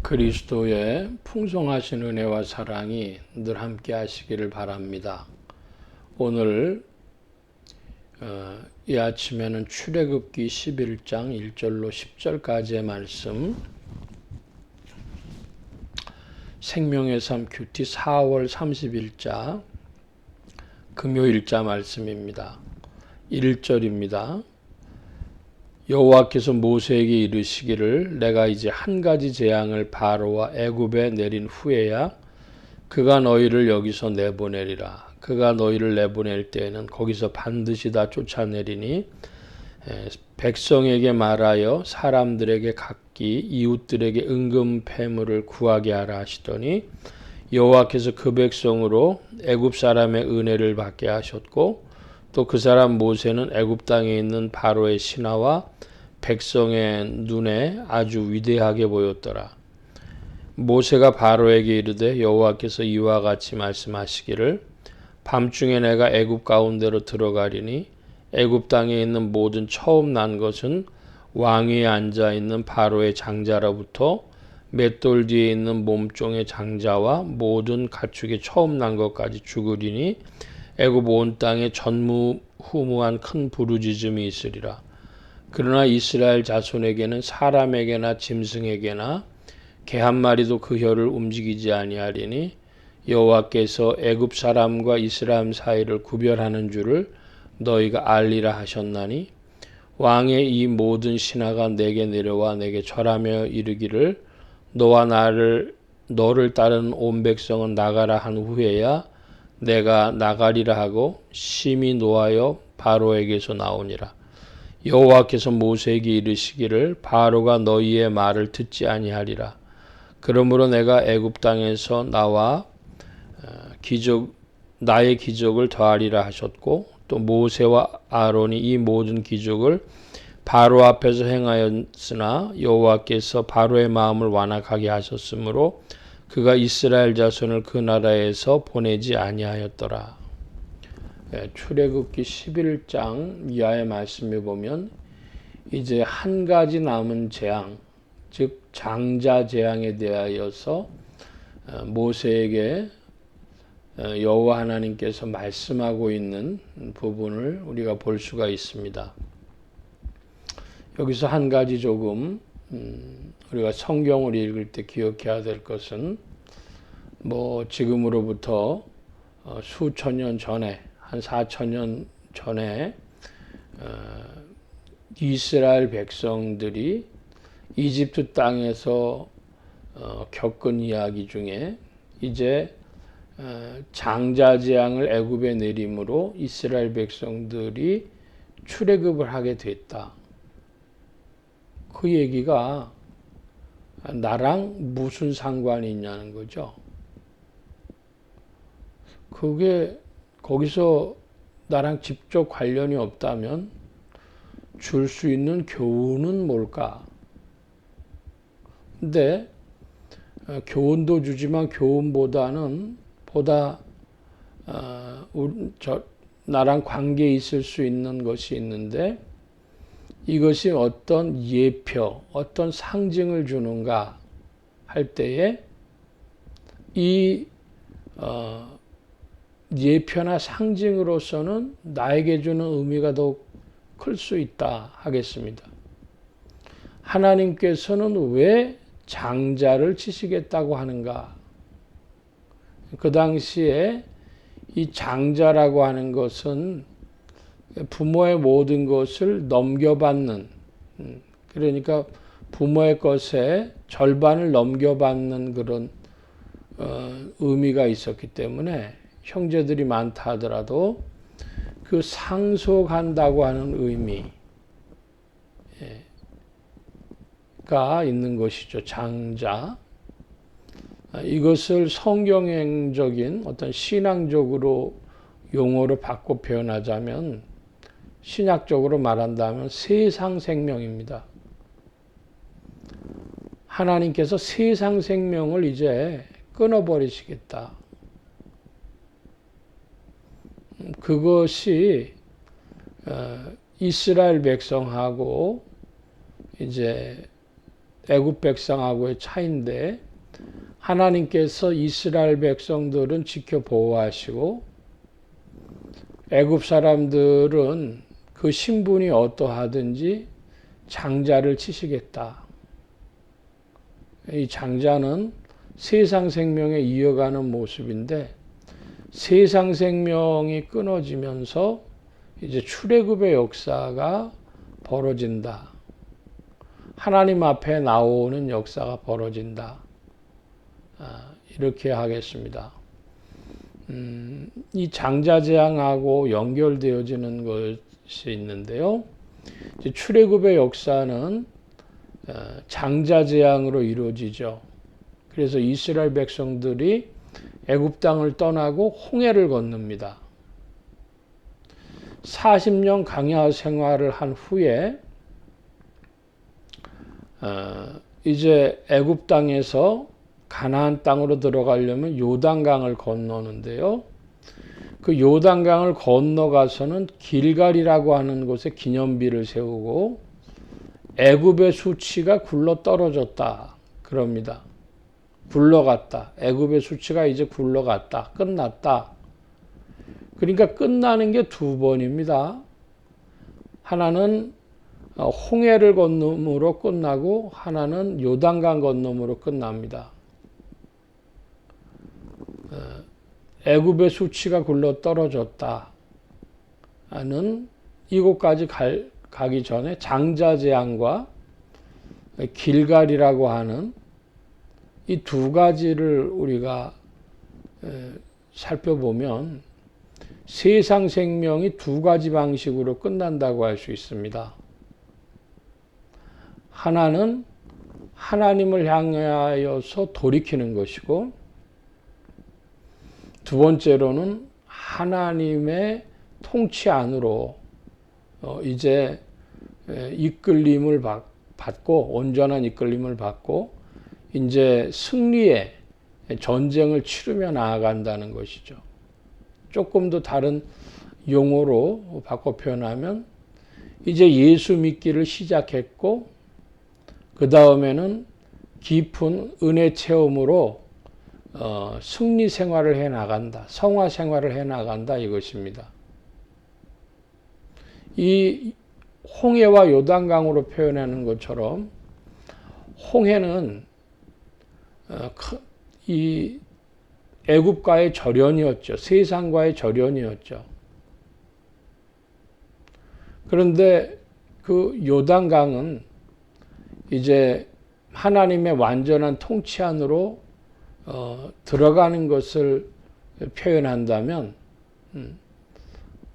그리스도의 풍성하신 은혜와 사랑이 늘 함께 하시기를 바랍니다. 오늘 이 아침에는 출애굽기 11장 1절로 10절까지의 말씀, 생명의 삶 큐티 4월 30일자 금요일자 말씀입니다. 1절입니다. 여호와께서 모세에게 이르시기를 내가 이제 한 가지 재앙을 바로와 애굽에 내린 후에야 그가 너희를 여기서 내보내리라. 그가 너희를 내보낼 때에는 거기서 반드시 다 쫓아내리니 백성에게 말하여 사람들에게 각기 이웃들에게 은금 패물을 구하게 하라 하시더니 여호와께서 그 백성으로 애굽 사람의 은혜를 받게 하셨고 또 그 사람 모세는 애굽 땅에 있는 바로의 신하와 백성의 눈에 아주 위대하게 보였더라. 모세가 바로에게 이르되 여호와께서 이와 같이 말씀하시기를 밤중에 내가 애굽 가운데로 들어가리니 애굽 땅에 있는 모든 처음 난 것은 왕위에 앉아 있는 바로의 장자로부터 맷돌 뒤에 있는 몸종의 장자와 모든 가축의 처음 난 것까지 죽으리니 애굽 온 땅에 전무후무한 큰 부르짖음이 있으리라. 그러나 이스라엘 자손에게는 사람에게나 짐승에게나 개 한 마리도 그 혀를 움직이지 아니하리니 여호와께서 애굽 사람과 이스라엘 사이를 구별하는 줄을 너희가 알리라 하셨나니 왕의 이 모든 신하가 내게 내려와 내게 절하며 이르기를 너와 너를 따르는 온 백성은 나가라 한 후에야 내가 나가리라 하고 심히 노하여 바로에게서 나오니라. 여호와께서 모세에게 이르시기를 바로가 너희의 말을 듣지 아니하리라. 그러므로 내가 애굽 땅에서 나와 나의 기적을 더하리라 하셨고 또 모세와 아론이 이 모든 기적을 바로 앞에서 행하였으나 여호와께서 바로의 마음을 완악하게 하셨으므로 그가 이스라엘 자손을 그 나라에서 보내지 아니하였더라. 출애굽기 11장 이하의 말씀에 보면 이제 한 가지 남은 재앙, 즉 장자 재앙에 대하여서 모세에게 여호와 하나님께서 말씀하고 있는 부분을 우리가 볼 수가 있습니다. 여기서 한 가지 조금 우리가 성경을 읽을 때 기억해야 될 것은 지금으로부터 수천 년 전에 한 4,000년 전에 이스라엘 백성들이 이집트 땅에서 겪은 이야기 중에 이제 장자 재앙을 애굽에 내림으로 이스라엘 백성들이 출애굽을 하게 됐다. 그 얘기가 나랑 무슨 상관이 있냐는 거죠. 그게 거기서 나랑 직접 관련이 없다면 줄 수 있는 교훈은 뭘까? 근데 교훈도 주지만 교훈보다는 나랑 관계 있을 수 있는 것이 있는데 이것이 어떤 예표, 어떤 상징을 주는가 할 때에 이 예표나 상징으로서는 나에게 주는 의미가 더 클 수 있다 하겠습니다. 하나님께서는 왜 장자를 치시겠다고 하는가? 그 당시에 이 장자라고 하는 것은 부모의 모든 것을 넘겨받는, 그러니까 부모의 것에 절반을 넘겨받는 그런 의미가 있었기 때문에 형제들이 많다 하더라도 그 상속한다고 하는 의미가 있는 것이죠. 장자. 이것을 성경적인 어떤 신앙적으로 용어로 바꿔 표현하자면 신약적으로 말한다면 세상 생명입니다. 하나님께서 세상 생명을 이제 끊어버리시겠다. 그것이 이스라엘 백성하고 이제 애굽 백성하고의 차이인데 하나님께서 이스라엘 백성들은 지켜 보호하시고 애굽 사람들은 그 신분이 어떠하든지 장자를 치시겠다. 이 장자는 세상 생명에 이어가는 모습인데 세상 생명이 끊어지면서 이제 출애굽의 역사가 벌어진다. 하나님 앞에 나오는 역사가 벌어진다. 이렇게 하겠습니다. 이 장자재앙하고 연결되어지는 것이 있는데요. 이제 출애굽의 역사는 장자재앙으로 이루어지죠. 그래서 이스라엘 백성들이 애굽 땅을 떠나고 홍해를 건넙니다. 40년 광야 생활을 한 후에 이제 애굽 땅에서 가나안 땅으로 들어가려면 요단강을 건너는데요. 그 요단강을 건너가서는 길갈이라고 하는 곳에 기념비를 세우고 애굽의 수치가 굴러 떨어졌다 그럽니다. 굴러갔다. 애굽의 수치가 이제 굴러갔다. 끝났다. 그러니까 끝나는 게 두 번입니다. 하나는 홍해를 건너므로 끝나고 하나는 요단강 건너므로 끝납니다. 애굽의 수치가 굴러 떨어졌다 하는 이곳까지 가기 전에 장자재앙과 길갈이라고 하는 이 두 가지를 우리가 살펴보면 세상 생명이 두 가지 방식으로 끝난다고 할 수 있습니다. 하나는 하나님을 향하여서 돌이키는 것이고 두 번째로는 하나님의 통치 안으로 이제 이끌림을 받고 온전한 이끌림을 받고 이제 승리의 전쟁을 치르며 나아간다는 것이죠. 조금 더 다른 용어로 바꿔 표현하면 이제 예수 믿기를 시작했고 그 다음에는 깊은 은혜 체험으로 승리 생활을 해 나간다. 성화 생활을 해 나간다 이것입니다. 이 홍해와 요단강으로 표현하는 것처럼 홍해는 이 애굽과의 절연이었죠. 세상과의 절연이었죠. 그런데 그 요단강은 이제 하나님의 완전한 통치 안으로 들어가는 것을 표현한다면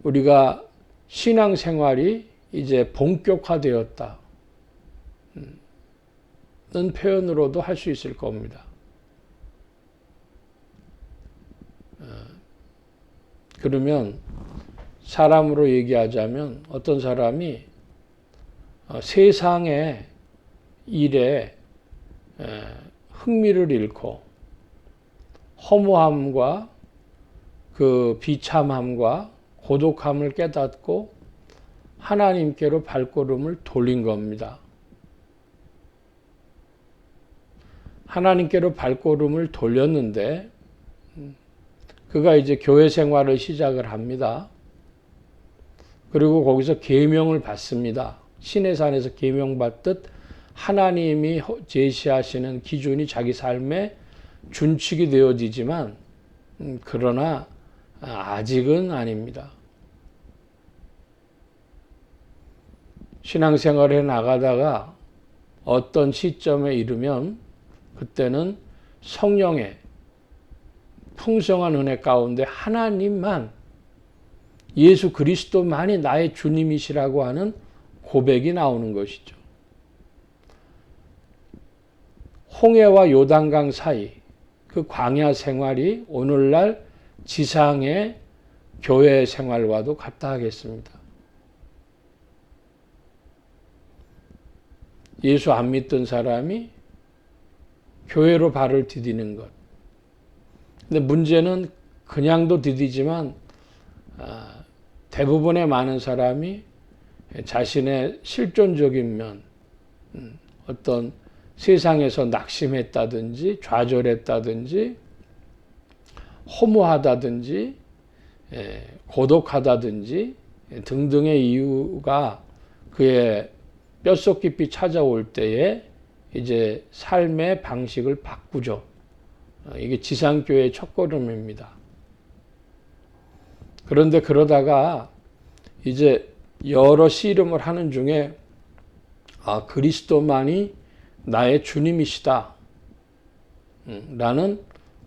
우리가 신앙생활이 이제 본격화되었다 는 표현으로도 할 수 있을 겁니다. 그러면 사람으로 얘기하자면 어떤 사람이 세상의 일에 흥미를 잃고 허무함과 그 비참함과 고독함을 깨닫고 하나님께로 발걸음을 돌린 겁니다. 하나님께로 발걸음을 돌렸는데 그가 이제 교회 생활을 시작을 합니다. 그리고 거기서 계명을 받습니다. 시내산에서 계명받듯 하나님이 제시하시는 기준이 자기 삶에 준칙이 되어지지만 그러나 아직은 아닙니다. 신앙생활에 나가다가 어떤 시점에 이르면 그때는 성령의 풍성한 은혜 가운데 하나님만 예수 그리스도만이 나의 주님이시라고 하는 고백이 나오는 것이죠. 홍해와 요단강 사이 그 광야 생활이 오늘날 지상의 교회 생활과도 같다 하겠습니다. 예수 안 믿던 사람이 교회로 발을 디디는 것. 근데 문제는 그냥도 디디지만 대부분의 많은 사람이 자신의 실존적인 면, 어떤 세상에서 낙심했다든지 좌절했다든지 허무하다든지 고독하다든지 등등의 이유가 그의 뼛속 깊이 찾아올 때에 이제 삶의 방식을 바꾸죠. 이게 지상교회의 첫걸음입니다. 그런데 그러다가 이제 여러 씨름을 하는 중에 그리스도만이 나의 주님이시다 라는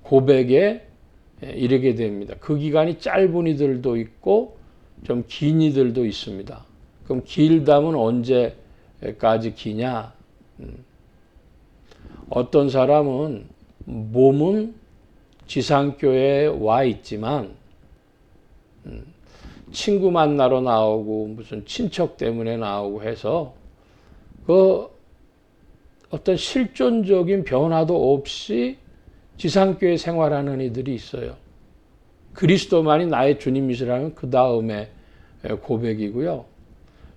고백에 이르게 됩니다. 그 기간이 짧은 이들도 있고 좀 긴 이들도 있습니다. 그럼 길다면 언제까지 기냐? 어떤 사람은 몸은 지상교회에 와 있지만 친구 만나러 나오고 무슨 친척 때문에 나오고 해서 그 어떤 실존적인 변화도 없이 지상교회 생활하는 이들이 있어요. 그리스도만이 나의 주님이시라면 그 다음에 고백이고요.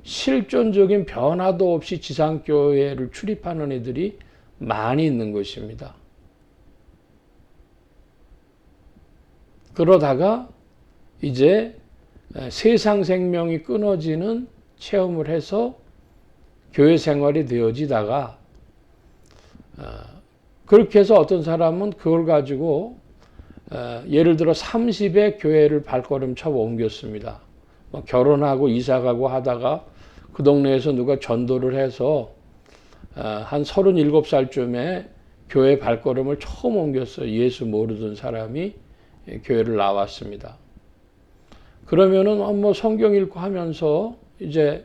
실존적인 변화도 없이 지상교회를 출입하는 이들이 많이 있는 것입니다. 그러다가 이제 세상 생명이 끊어지는 체험을 해서 교회 생활이 되어지다가 그렇게 해서 어떤 사람은 그걸 가지고 예를 들어 30에 교회를 발걸음 쳐 옮겼습니다. 결혼하고 이사가고 하다가 그 동네에서 누가 전도를 해서 한 37살쯤에 교회 발걸음을 처음 옮겼어요. 예수 모르던 사람이 교회를 나왔습니다. 그러면은 뭐 성경 읽고 하면서 이제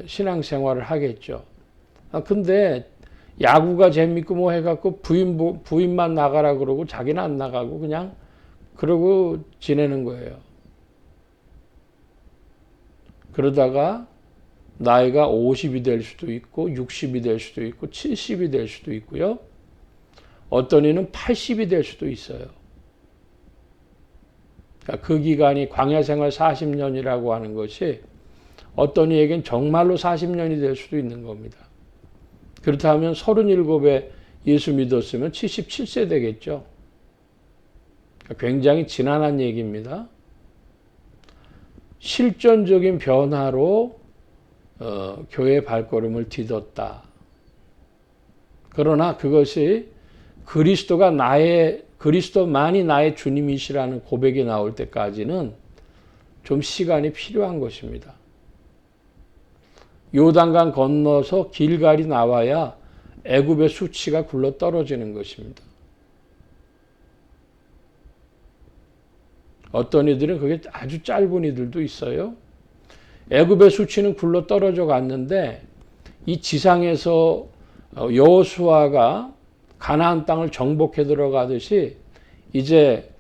신앙생활을 하겠죠. 근데 야구가 재밌고 뭐 해갖고 부인만 나가라 그러고 자기는 안 나가고 그냥 그러고 지내는 거예요. 그러다가 나이가 50이 될 수도 있고 60이 될 수도 있고 70이 될 수도 있고요. 어떤 이는 80이 될 수도 있어요. 그러니까 그 기간이 광야생활 40년이라고 하는 것이 어떤 이에겐 정말로 40년이 될 수도 있는 겁니다. 그렇다면 37에 예수 믿었으면 77세 되겠죠. 굉장히 지난한 얘기입니다. 실존적인 변화로 교회 발걸음을 디뎠다. 그러나 그것이 그리스도만이 나의 주님이시라는 고백이 나올 때까지는 좀 시간이 필요한 것입니다. 요단강 건너서 길갈이 나와야 애굽의 수치가 굴러 떨어지는 것입니다. 어떤 이들은 그게 아주 짧은 이들도 있어요. 애굽의 수치는 굴러 떨어져 갔는데 이 지상에서 여호수아가 가나안 땅을 정복해 들어가듯이 이제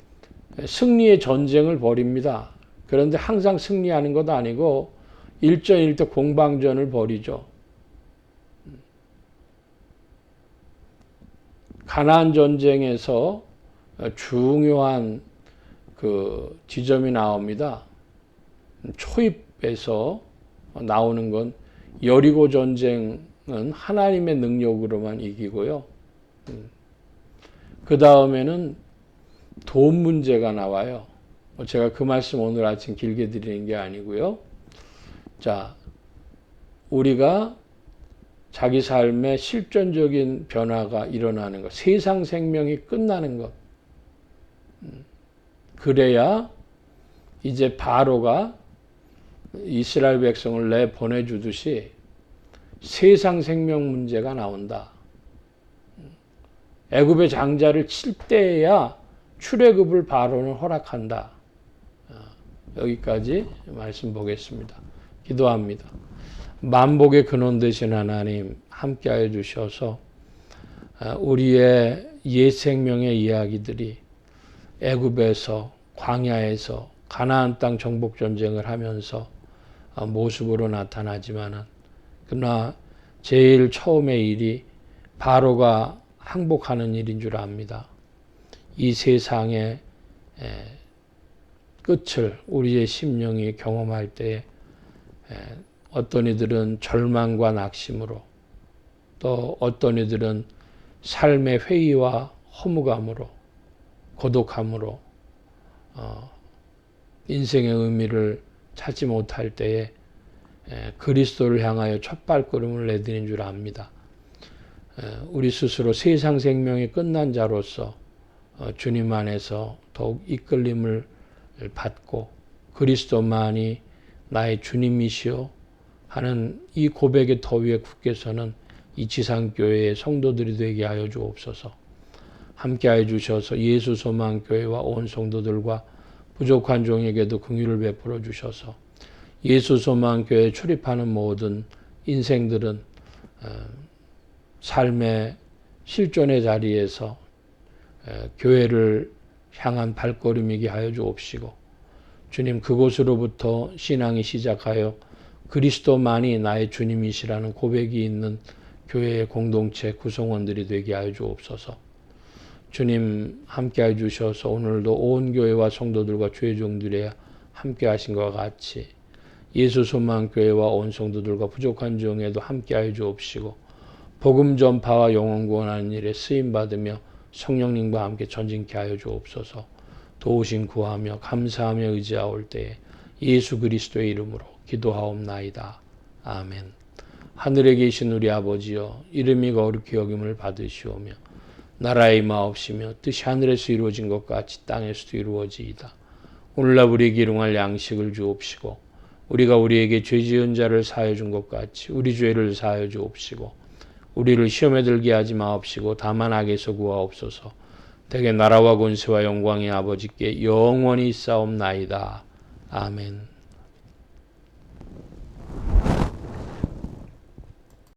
승리의 전쟁을 벌입니다. 그런데 항상 승리하는 것 아니고 일전일대 공방전을 벌이죠. 가나안 전쟁에서 중요한 그 지점이 나옵니다. 초입에서 나오는 건 여리고 전쟁은 하나님의 능력으로만 이기고요. 그 다음에는 돈 문제가 나와요. 제가 그 말씀 오늘 아침 길게 드리는 게 아니고요. 자, 우리가 자기 삶에 실존적인 변화가 일어나는 것, 세상 생명이 끝나는 것. 그래야 이제 바로가 이스라엘 백성을 내보내주듯이 세상 생명 문제가 나온다. 애굽의 장자를 칠 때에야 출애굽을 바로는 허락한다. 여기까지 말씀 보겠습니다. 기도합니다. 만복의 근원 되신 하나님 함께하여 주셔서 우리의 옛 생명의 이야기들이 애굽에서 광야에서 가나안 땅 정복 전쟁을 하면서 모습으로 나타나지만은 그러나 제일 처음의 일이 바로가 항복하는 일인 줄 압니다. 이 세상의 끝을 우리의 심령이 경험할 때에 어떤 이들은 절망과 낙심으로 또 어떤 이들은 삶의 회의와 허무감으로, 고독함으로 인생의 의미를 찾지 못할 때에 그리스도를 향하여 첫 발걸음을 내디딘 줄 압니다. 우리 스스로 세상 생명이 끝난 자로서 주님 안에서 더욱 이끌림을 받고 그리스도만이 나의 주님이시오 하는 이 고백의 더위에 굳게 서는 이 지상교회의 성도들이 되게 하여 주옵소서. 함께하여 주셔서 예수 소망교회와 온 성도들과 부족한 종에게도 긍휼을 베풀어 주셔서 예수 소망교회에 출입하는 모든 인생들은 삶의 실존의 자리에서 교회를 향한 발걸음이게 하여 주옵시고 주님 그곳으로부터 신앙이 시작하여 그리스도만이 나의 주님이시라는 고백이 있는 교회의 공동체 구성원들이 되게 하여 주옵소서. 주님 함께하여 주셔서 오늘도 온 교회와 성도들과 주의 종들이 함께하신 것과 같이 예수 소망교회와 온 성도들과 부족한 종에도 함께하여 주옵시고 복음 전파와 영혼 구원하는 일에 쓰임받으며 성령님과 함께 전진케 하여 주옵소서. 도우심 구하며 감사하며 의지하올 때에 예수 그리스도의 이름으로 기도하옵나이다. 아멘. 하늘에 계신 우리 아버지여 이름이 거룩히 여김을 받으시오며 나라의 마옵시며 뜻이 하늘에서 이루어진 것 같이 땅에서도 이루어지이다. 오늘날 우리에게 일용할 양식을 주옵시고 우리가 우리에게 죄 지은 자를 사하여 준 것 같이 우리 죄를 사하여 주옵시고 우리를 시험에 들게 하지 마옵시고 다만 악에서 구하옵소서. 대개 나라와 권세와 영광의 아버지께 영원히 있사옵나이다. 아멘.